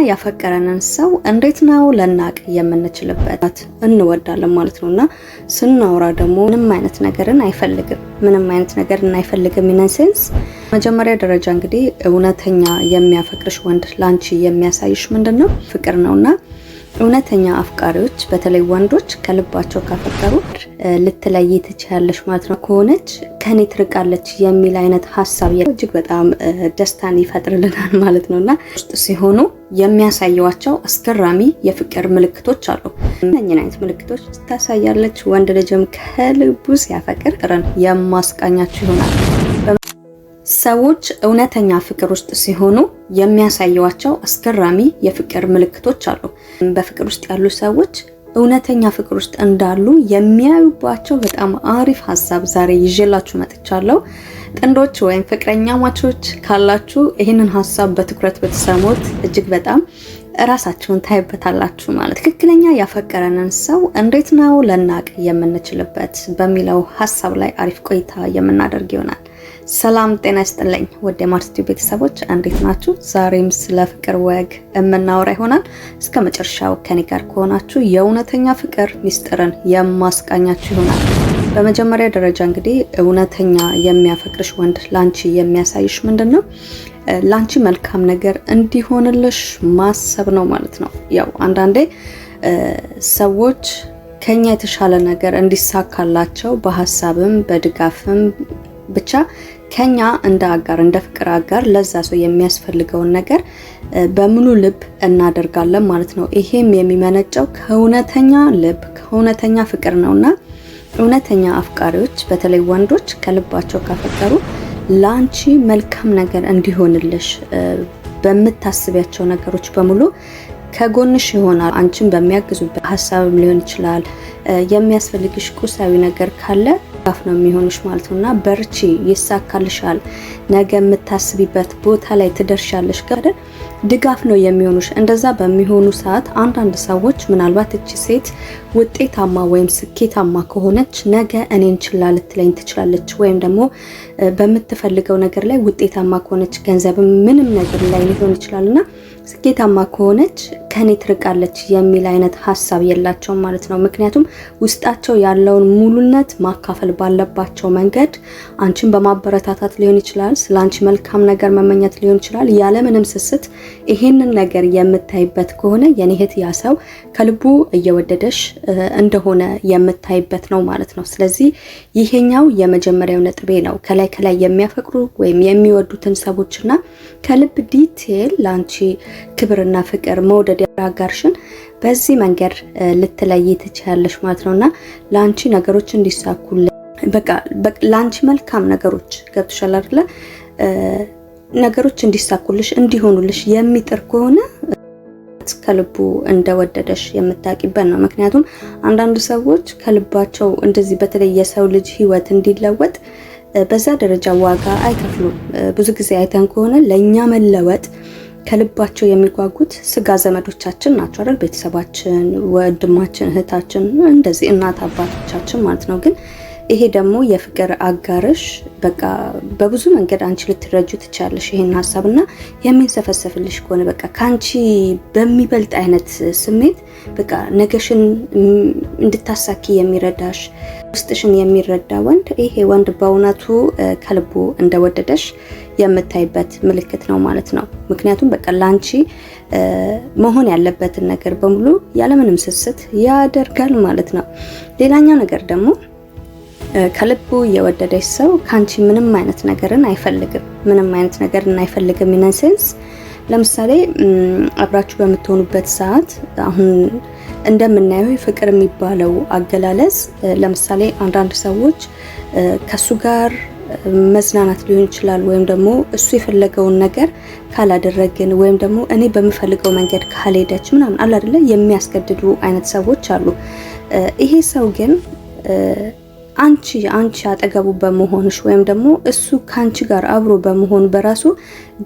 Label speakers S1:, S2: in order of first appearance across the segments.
S1: ያፈቀረንን ሰው እንዴት ነው ለናቅ የምንችልበት? እንወዳለን ማለት ነውና ስናወራ ደግሞ ምንም አይነት ነገርን አይፈልግም in a sense መጀመሪያ ደረጃ እንግዲህ እውነተኛ የሚያፈቅርሽ ወንድ ላንቺ የሚያሳይሽ ምንድነው ፍቅር ነውና እውነተኛ አፍቃሪዎች በተለይ ወንዶች ከልባቸው ካፈቀሩ ልትለይ ትችያለሽ ማለት ነው ከሆነች ከኔ ትርቃለች የሚል አይነት ሐሳብ እጅግ በጣም ደስታን ይፈጥርልናል ማለት ነውና ውስጥ ሲሆኑ የሚያሳዩዋቸው አስገራሚ የፍቅር ምልክቶች አሉ። እነኚህን አይነት ምልክቶች ታሳያለች ወንድ ልጅም ከልቡ ሲያፈቅር የማስቃኛችሁ ይሆናል። ሰዎች እውነተኛ ፍቅር ውስጥ ሲሆኑ የሚያሳዩዋቸው አስገራሚ የፍቅር ምልክቶች አሉ። በፍቅር ውስጥ ያሉ ሰዎች እውነተኛ ፍቅር ውስጥ እንዳሉ የሚያዩባቸው በጣም አሪፍ ሐሳብ ዛሬ ይዤላችሁ መጥቻለሁ። ጥንዶች ወይም ፍቅረኛ ማቾች ካላችሁ ይህንን ሐሳብ በትኩረት ብትሰሙት እጅግ በጣም ራሳችሁን ታይበታላችሁ ማለት። ትክክለኛ ያፈቀረንን ሰው እንዴት ነው ለናቅ የምንችልበት በሚለው ሐሳብ ላይ አሪፍ ቆይታ የምናደርግ ይሆናል። ሰላም ጤና ይስጥልኝ ወደ ማርቲው ቤተሰቦች እንዴት ናችሁ? ዛሬም ስለ ፍቅር ወግ የምናወራ ይሆናል። እስከ መጨረሻው ከኔ ጋር ከሆናችሁ የእውነተኛ ፍቅር ሚስጥርን የማስቃኛችሁ ይሆናል። በመጀመሪያ ደረጃ እንግዲህ እውነተኛ የሚያፈቅርሽ ወንድ ላንቺ የሚያሳይሽ ምንድነው? ላንቺ መልካም ነገር እንዲሆንልሽ ማሰብ ነው ማለት ነው። ያው አንዳንዴ ሰዎች ከኛ የተሻለ ነገር እንዲሳካላቸው በሐሳብም በድጋፍም ብቻ ከኛ እንደ አጋር እንደ ፍቅር አጋር ለዛ ሰው የሚያስፈልገውን ነገር በሙሉ ልብ እናደርጋለን ማለት ነው። ይሄም የሚመነጨው ከእውነተኛ ልብ ከእውነተኛ ፍቅር ነውና እውነተኛ አፍቃሪዎች በተለይ ወንዶች ከልባቸው ካፈቀሩ ላንቺ መልካም ነገር እንዲሆንልሽ በመታሰቢያቸው ነገሮች በሙሉ ከጎንሽ ይሆናል። አንቺን በሚያግዙበት ሐሳብም ሊሆን ይችላል። የሚያስፈልግሽ ቁሳዊ ነገር ካለ ድጋፍ ነው የሚሆንሽ ማለት ነውና በርቺ፣ ይሳካልሻል፣ ነገ የምታስቢበት ቦታ ላይ ትደርሻለሽ ጋር ድጋፍ ነው የሚሆኑሽ። እንደዛ በሚሆኑ ሰዓት አንዳንድ ሰዎች ምናልባት እቺ ሴት ውጤታማ ወይም ስኬታማ ከሆነች ነገ እኔን ችላ ልትለኝ ትችላለች ወይም ደግሞ በምትፈልገው ነገር ላይ ውጤታማ ከሆነች ገንዘብ ምንም ነገር ላይ ሊሆን ይችላልና ስኬታማ ከሆነች ከኔ ትርቃለች የሚል አይነት ሐሳብ የላቸውም ማለት ነው። ምክንያቱም ውስጣቸው ያለውን ሙሉነት ማካፈል ባለባቸው መንገድ አንቺን በማበረታታት ሊሆን ይችላል፣ ስላንቺ መልካም ነገር መመኘት ሊሆን ይችላል። ያለ ምንም ስስት ይሄንን ነገር የምታይበት ከሆነ የኔ እህት ያ ሰው ከልቡ እየወደደሽ እንደሆነ የምታይበት ነው ማለት ነው። ስለዚህ ይሄኛው የመጀመሪያው ነጥቤ ነው። ከላይ የሚያፈቅሩ ወይም የሚወዱትን ሰዎችና ከልብ ዲቴል ላንቺ ክብርና ፍቅር መውደድ ያጋርሽን በዚህ መንገድ ልትለይ ትችያለሽ ማለት ነውና ላንቺ ነገሮች እንዲሳኩልሽ በቃ ላንቺ መልካም ነገሮች ገብተሻል አይደለ? ነገሮች እንዲሳኩልሽ እንዲሆኑልሽ የሚጥር ከሆነ ከልቡ እንደወደደሽ የምታቂበት ነው። ምክንያቱም አንዳንድ ሰዎች ከልባቸው እንደዚህ በተለይ የሰው ልጅ ህይወት እንዲለወጥ በዛ ደረጃ ዋጋ አይከፍሉም። ብዙ ጊዜ አይተን ከሆነ ለኛ መለወጥ ከልባቸው የሚጓጉት ስጋ ዘመዶቻችን ናቸው አይደል? ቤተሰባችን፣ ወንድማችን፣ እህታችን እንደዚህ እናት አባቶቻችን ማለት ነው። ግን ይሄ ደግሞ የፍቅር አጋርሽ በቃ በብዙ መንገድ አንቺ ልትረጁ ትችያለሽ ይሄን ሐሳብና የሚንሰፈሰፍልሽ ከሆነ በቃ ካንቺ በሚበልጥ አይነት ስሜት በቃ ነገሽን እንድታሳኪ የሚረዳሽ ውስጥሽን የሚረዳ ወንድ ይሄ ወንድ በእውነቱ ከልቡ እንደወደደሽ የምታይበት ምልክት ነው ማለት ነው። ምክንያቱም በቃ ላንቺ መሆን ያለበትን ነገር በሙሉ ያለምንም ስስት ያደርጋል ማለት ነው። ሌላኛው ነገር ደግሞ ከልቡ የወደደሽ ሰው ካንቺ ምንም አይነት ነገርን አይፈልግም in a sense ለምሳሌ አብራችሁ በምትሆኑበት ሰዓት አሁን እንደምናየው ፍቅር የሚባለው አገላለጽ ለምሳሌ አንዳንድ ሰዎች ከሱ ጋር መዝናናት ሊሆን ይችላል ወይም ደግሞ እሱ የፈለገውን ነገር ካላደረግን ወይም ደግሞ እኔ በምፈልገው መንገድ ካልሄደች ምናምን አለ አይደለ የሚያስገድዱ አይነት ሰዎች አሉ። ይሄ ሰው ግን አንቺ አጠገቡ በመሆንሽ ወይም ደግሞ እሱ ካንቺ ጋር አብሮ በመሆን በራሱ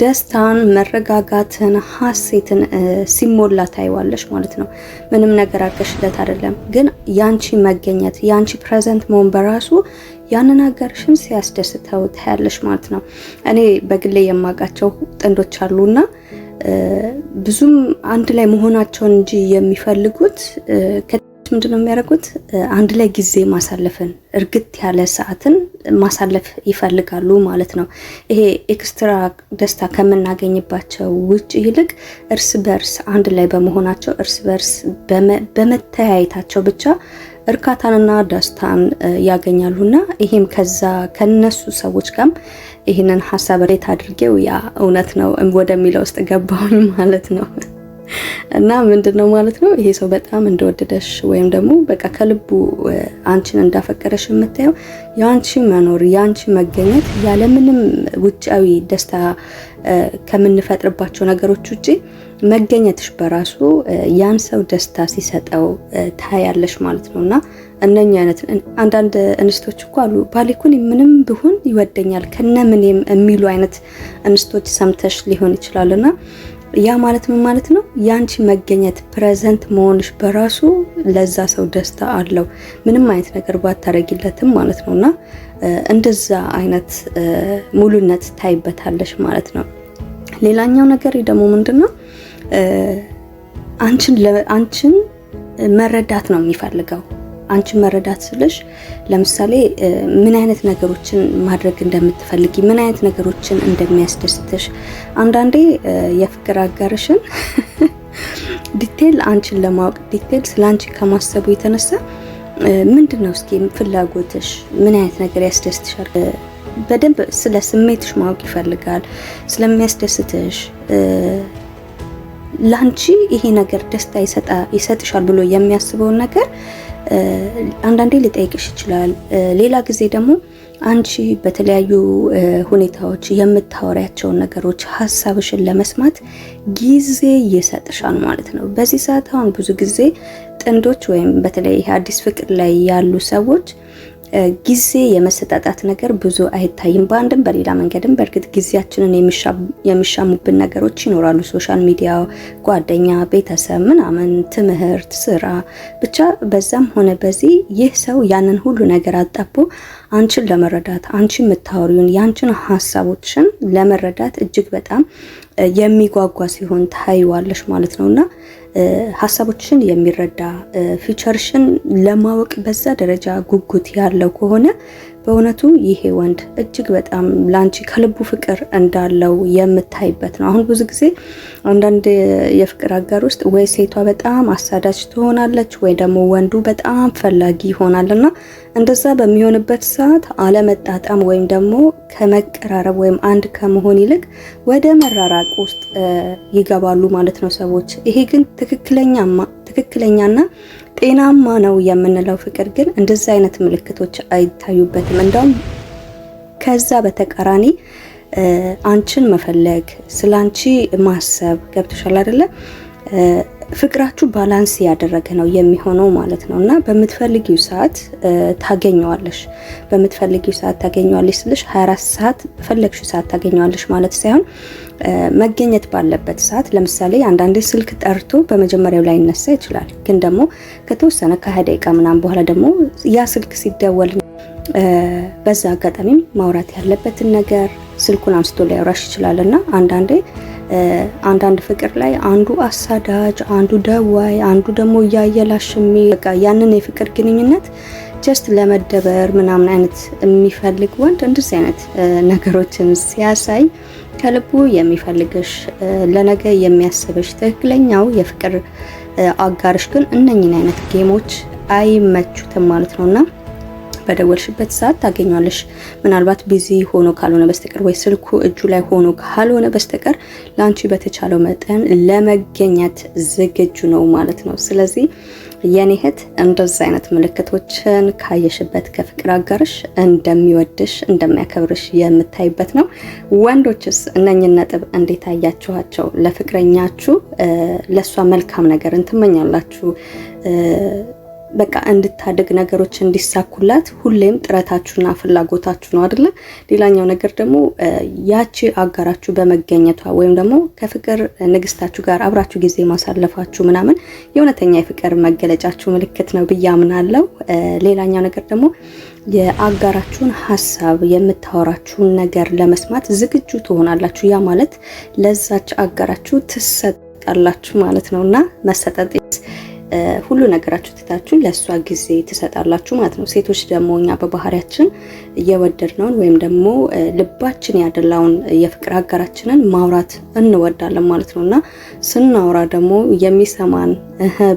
S1: ደስታን፣ መረጋጋትን፣ ሐሴትን ሲሞላ ታይዋለሽ ማለት ነው። ምንም ነገር አድርገሽለት አይደለም፣ ግን ያንቺ መገኘት ያንቺ ፕሬዘንት መሆን በራሱ ያንን አጋርሽን ሲያስደስተው ታያለሽ ማለት ነው። እኔ በግሌ የማውቃቸው ጥንዶች አሉና ብዙም አንድ ላይ መሆናቸውን እንጂ የሚፈልጉት ምንድነው የሚያደርጉት? አንድ ላይ ጊዜ ማሳለፍን እርግጥ ያለ ሰዓትን ማሳለፍ ይፈልጋሉ ማለት ነው። ይሄ ኤክስትራ ደስታ ከምናገኝባቸው ውጭ ይልቅ እርስ በርስ አንድ ላይ በመሆናቸው እርስ በርስ በመተያየታቸው ብቻ እርካታንና ደስታን ያገኛሉና ይሄም ከነሱ ሰዎች ጋር ይህንን ሀሳብ ሬት አድርጌው ያ እውነት ነው ወደሚለው ውስጥ ገባሁኝ ማለት ነው። እና ምንድነው ማለት ነው ይሄ ሰው በጣም እንደወደደሽ ወይም ደግሞ በቃ ከልቡ አንቺን እንዳፈቀረሽ የምታየው ያንቺ መኖር ያንቺ መገኘት ያለምንም ውጫዊ ደስታ ከምንፈጥርባቸው ነገሮች ውጪ መገኘትሽ በራሱ ያን ሰው ደስታ ሲሰጠው ታያለሽ ማለት ነውና እነኛ አይነት አንዳንድ እንስቶች እኮ አሉ ባሊኩን ምንም ቢሆን ይወደኛል ከነምንም የሚሉ አይነት እንስቶች ሰምተሽ ሊሆን ይችላልና ያ ማለት ምን ማለት ነው? ያንቺ መገኘት ፕሬዘንት መሆንሽ በራሱ ለዛ ሰው ደስታ አለው ምንም አይነት ነገር ባታረጊለትም ማለት ነውና እንደዛ አይነት ሙሉነት ታይበታለሽ ማለት ነው። ሌላኛው ነገር ደግሞ ምንድነው? አንቺን መረዳት ነው የሚፈልገው። አንቺ መረዳት ስለሽ ለምሳሌ ምን አይነት ነገሮችን ማድረግ እንደምትፈልጊ ምን አይነት ነገሮችን እንደሚያስደስትሽ አንዳንዴ የፍቅር አጋርሽን ዲቴል አንቺን ለማወቅ ዲቴል ስላንቺ ከማሰቡ የተነሳ ምንድነው እስኪ ፍላጎትሽ ምን አይነት ነገር ያስደስትሻል በደንብ ስለ ስሜትሽ ማወቅ ይፈልጋል ስለሚያስደስትሽ ላንቺ ይሄ ነገር ደስታ ይሰጥሻል ብሎ የሚያስበው ነገር አንዳንዴ ሊጠይቅሽ ይችላል። ሌላ ጊዜ ደግሞ አንቺ በተለያዩ ሁኔታዎች የምታወሪያቸው ነገሮች ሐሳብሽን ለመስማት ጊዜ ይሰጥሻል ማለት ነው። በዚህ ሰዓት አሁን ብዙ ጊዜ ጥንዶች ወይም በተለይ አዲስ ፍቅር ላይ ያሉ ሰዎች ጊዜ የመሰጣጣት ነገር ብዙ አይታይም። በአንድም በሌላ መንገድም በእርግጥ ጊዜያችንን የሚሻሙብን ነገሮች ይኖራሉ። ሶሻል ሚዲያ፣ ጓደኛ፣ ቤተሰብ ምናምን፣ ትምህርት፣ ስራ ብቻ በዛም ሆነ በዚህ ይህ ሰው ያንን ሁሉ ነገር አጣቦ አንቺን ለመረዳት አንቺ የምታወሪውን ያንቺን ሐሳቦችን ለመረዳት እጅግ በጣም የሚጓጓ ሲሆን ታይዋለሽ ማለት ነውና ሐሳቦችን የሚረዳ ፊቸርሽን ለማወቅ በዛ ደረጃ ጉጉት ያለው ከሆነ በእውነቱ ይሄ ወንድ እጅግ በጣም ላንቺ ከልቡ ፍቅር እንዳለው የምታይበት ነው። አሁን ብዙ ጊዜ አንዳንድ የፍቅር አጋር ውስጥ ወይ ሴቷ በጣም አሳዳጅ ትሆናለች ወይ ደግሞ ወንዱ በጣም ፈላጊ ይሆናልና እንደዛ በሚሆንበት ሰዓት አለመጣጣም ወይም ደግሞ ከመቀራረብ ወይም አንድ ከመሆን ይልቅ ወደ መራራቅ ውስጥ ይገባሉ ማለት ነው ሰዎች። ይሄ ግን ትክክለኛና ጤናማ ነው የምንለው ፍቅር ግን እንደዛ አይነት ምልክቶች አይታዩበትም። እንደውም ከዛ በተቃራኒ አንቺን መፈለግ ስላንቺ ማሰብ ገብቶሻል አይደለ? ፍቅራችሁ ባላንስ ያደረገ ነው የሚሆነው ማለት ነው እና በምትፈልጊው ሰዓት ታገኘዋለሽ። በምትፈልጊው ሰዓት ታገኘዋለሽ ስልሽ 24 ሰዓት በፈለግሽው ሰዓት ታገኘዋለሽ ማለት ሳይሆን መገኘት ባለበት ሰዓት ለምሳሌ አንዳንዴ ስልክ ጠርቶ በመጀመሪያው ላይ ይነሳ ይችላል። ግን ደግሞ ከተወሰነ ከ20 ደቂቃ ምናምን በኋላ ደግሞ ያ ስልክ ሲደወል በዛ አጋጣሚም ማውራት ያለበትን ነገር ስልኩን አንስቶ ሊያወራሽ ይችላልና አንዳንድ ፍቅር ላይ አንዱ አሳዳጅ፣ አንዱ ደዋይ፣ አንዱ ደግሞ እያየላሽሚ በቃ ያንን የፍቅር ግንኙነት ጀስት ለመደበር ምናምን አይነት የሚፈልግ ወንድ እንደዚህ አይነት ነገሮችን ሲያሳይ ከልቡ የሚፈልግሽ ለነገ የሚያስብሽ ትክክለኛው የፍቅር አጋርሽ ግን እነኚህን አይነት ጌሞች አይመቹትም ማለት ነውና በደወልሽበት ሰዓት ታገኛለሽ። ምናልባት ቢዚ ሆኖ ካልሆነ በስተቀር ወይ ስልኩ እጁ ላይ ሆኖ ካልሆነ በስተቀር ላንቺ በተቻለው መጠን ለመገኘት ዝግጁ ነው ማለት ነው። ስለዚህ የኔ እህት እንደዛ አይነት ምልክቶችን ካየሽበት ከፍቅር አጋርሽ እንደሚወድሽ እንደሚያከብርሽ የምታይበት ነው። ወንዶችስ እነኝን ነጥብ እንዴት አያችኋቸው? ለፍቅረኛችሁ ለሷ መልካም ነገርን ትመኛላችሁ? በቃ እንድታድግ ነገሮች እንዲሳኩላት ሁሌም ጥረታችሁና ፍላጎታችሁ ነው አይደለ? ሌላኛው ነገር ደግሞ ያቺ አጋራችሁ በመገኘቷ ወይም ደግሞ ከፍቅር ንግስታችሁ ጋር አብራችሁ ጊዜ ማሳለፋችሁ ምናምን የእውነተኛ የፍቅር መገለጫችሁ ምልክት ነው ብዬ አምናለሁ። ሌላኛው ነገር ደግሞ የአጋራችሁን ሀሳብ የምታወራችሁን ነገር ለመስማት ዝግጁ ትሆናላችሁ። ያ ማለት ለዛች አጋራችሁ ትሰጣላችሁ ማለት ነውና መሰጠት ሁሉ ነገራችሁ ትታችሁ ለሷ ጊዜ ትሰጣላችሁ ማለት ነው። ሴቶች ደግሞ እኛ በባህሪያችን እየወደድነውን ወይም ደግሞ ልባችን ያደላውን የፍቅር አጋራችንን ማውራት እንወዳለን ማለት ነውና ስናወራ ደግሞ የሚሰማን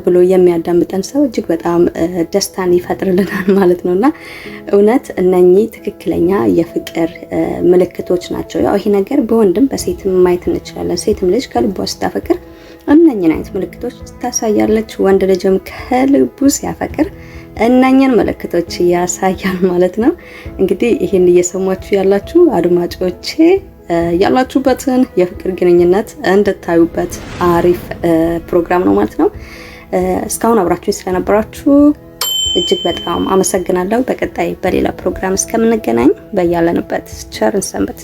S1: ብሎ የሚያዳምጠን ሰው እጅግ በጣም ደስታን ይፈጥርልናል ማለት ነውና እውነት እነኚህ ትክክለኛ የፍቅር ምልክቶች ናቸው። ያው ይሄ ነገር በወንድም በሴትም ማየት እንችላለን። ሴትም ልጅ ከልቧ ስታፈቅር እነኚህን አይነት ምልክቶች ታሳያለች። ወንድ ልጅም ከልቡ ሲያፈቅር እነኚህን ምልክቶች ያሳያል ማለት ነው። እንግዲህ ይሄን እየሰማችሁ ያላችሁ አድማጮቼ ያላችሁበትን የፍቅር ግንኙነት እንድታዩበት አሪፍ ፕሮግራም ነው ማለት ነው። እስካሁን አብራችሁ ስለነበራችሁ እጅግ በጣም አመሰግናለሁ። በቀጣይ በሌላ ፕሮግራም እስከምንገናኝ በያለንበት ቸር እንሰንብት።